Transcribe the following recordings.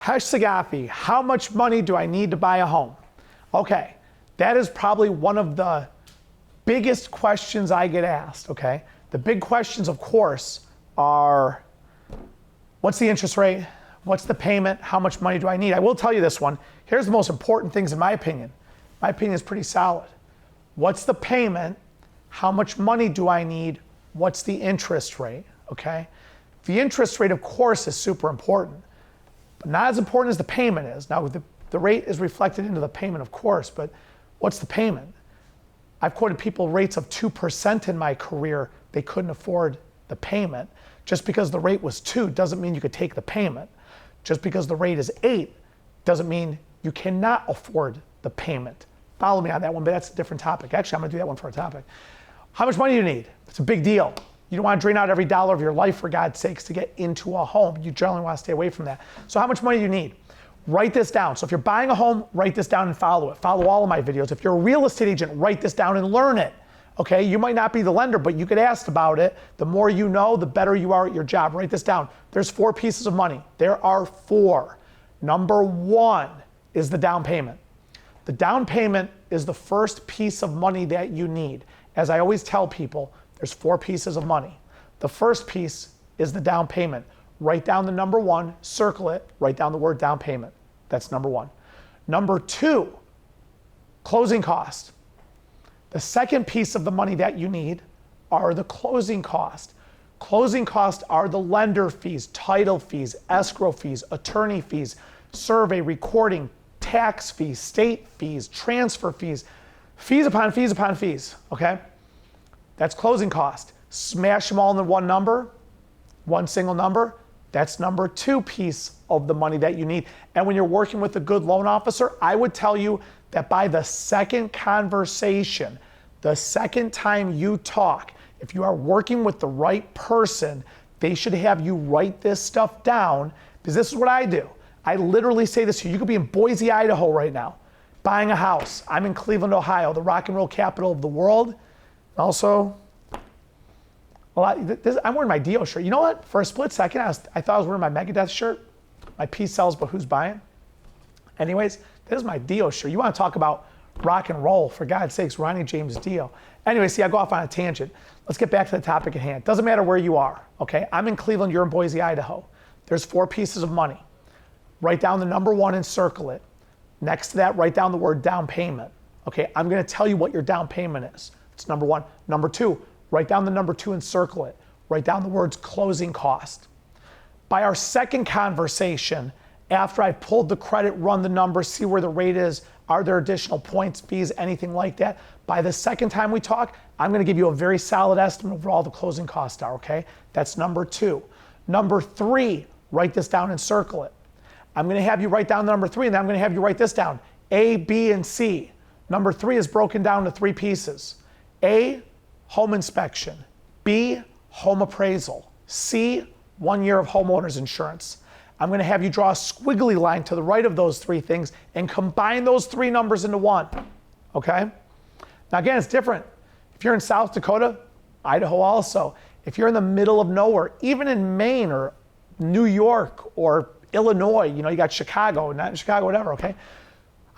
Khash Saghafi, how much money do I need to buy a home? Okay, that is probably one of the biggest questions I get asked, okay? The big questions, of course, are what's the interest rate? What's the payment? How much money do I need? I will tell you this one. Here's the most important things in my opinion. My opinion is pretty solid. What's the payment? How much money do I need? What's the interest rate, okay? The interest rate, of course, is super important, but not as important as the payment is. Now, the rate is reflected into the payment, of course, but what's the payment? I've quoted people rates of 2% in my career. They couldn't afford the payment. Just because the rate was 2 doesn't mean you could take the payment. Just because the rate is 8 doesn't mean you cannot afford the payment. Follow me on that one, but that's a different topic. Actually, I'm gonna do that one for a topic. How much money do you need? It's a big deal. You don't want to drain out every dollar of your life, for God's sakes, to get into a home. You generally want to stay away from that. So how much money do you need? Write this down. So if you're buying a home, write this down and follow it. Follow all of my videos. If you're a real estate agent, write this down and learn it. Okay, you might not be the lender, but you get asked about it. The more you know, the better you are at your job. Write this down. There's 4 pieces of money. There are 4. Number 1 is the down payment. The down payment is the first piece of money that you need. As I always tell people, there's 4 pieces of money. The first piece is the down payment. Write down the number 1, circle it, write down the word down payment. That's number 1. Number 2, closing costs. The second piece of the money that you need are the closing costs. Closing costs are the lender fees, title fees, escrow fees, attorney fees, survey, recording, tax fees, state fees, transfer fees, fees upon fees upon fees, okay? That's closing cost. Smash them all into one number, one single number. That's number 2 piece of the money that you need. And when you're working with a good loan officer, I would tell you that by the second conversation, the second time you talk, if you are working with the right person, they should have you write this stuff down, because this is what I do. I literally say this to you. You could be in Boise, Idaho right now, buying a house. I'm in Cleveland, Ohio, the rock and roll capital of the world. Also, I'm wearing my Dio shirt. You know what? For a split second, I thought I was wearing my Megadeth shirt. My piece sells, but who's buying? Anyways, this is my Dio shirt. You want to talk about rock and roll, for God's sakes, Ronnie James Dio. Anyway, see, I go off on a tangent. Let's get back to the topic at hand. Doesn't matter where you are, okay? I'm in Cleveland, you're in Boise, Idaho. There's 4 pieces of money. Write down the number 1 and circle it. Next to that, write down the word down payment. Okay, I'm gonna tell you what your down payment is. It's number 1. Number 2, write down the number 2 and circle it. Write down the words closing cost. By our second conversation, after I pulled the credit, run the numbers, see where the rate is, are there additional points, fees, anything like that? By the second time we talk, I'm gonna give you a very solid estimate of what all the closing costs are, okay? That's number 2. Number 3, write this down and circle it. I'm gonna have you write down the number 3, and then I'm gonna have you write this down. A, B, and C. Number 3 is broken down to 3 pieces. A, home inspection. B, home appraisal. C, 1 year of homeowner's insurance. I'm gonna have you draw a squiggly line to the right of those 3 things and combine those 3 numbers into 1, okay? Now again, it's different. If you're in South Dakota, Idaho also, if you're in the middle of nowhere, even in Maine or New York or Illinois, you know, you got Chicago, not in Chicago, whatever, okay?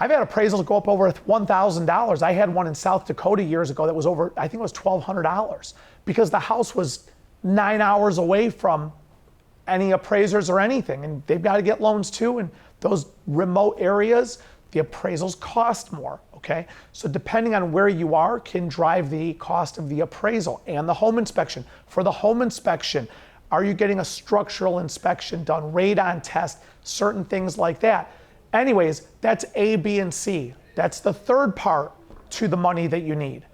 I've had appraisals go up over $1,000. I had one in South Dakota years ago that was over, I think it was $1,200, because the house was 9 hours away from any appraisers or anything, and they've got to get loans too, and those remote areas, the appraisals cost more, okay? So depending on where you are can drive the cost of the appraisal and the home inspection. For the home inspection, are you getting a structural inspection done, radon test, certain things like that? Anyways, that's A, B, and C. That's the third part to the money that you need.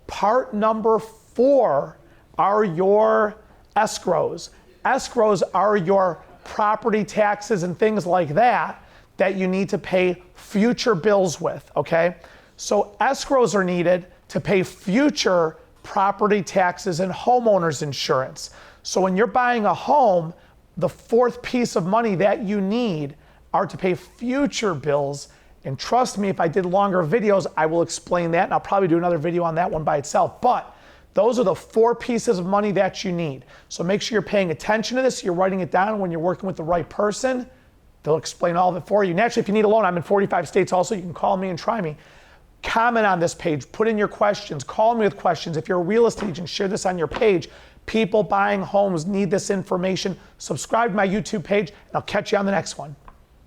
Part number 4 are your escrows. Escrows are your property taxes and things like that that you need to pay future bills with, okay? So escrows are needed to pay future property taxes and homeowner's insurance. So when you're buying a home, the 4th piece of money that you need are to pay future bills. And trust me, if I did longer videos, I will explain that, and I'll probably do another video on that one by itself. But those are the 4 pieces of money that you need. So make sure you're paying attention to this, you're writing it down. When you're working with the right person, They'll explain all of it for you. Naturally, if you need a loan, I'm in 45 states also. You can call me and try me. Comment on this page. Put in your questions. Call me with questions. If you're a real estate agent, share this on your page. People buying homes need this information. Subscribe to my YouTube page, and I'll catch you on the next one.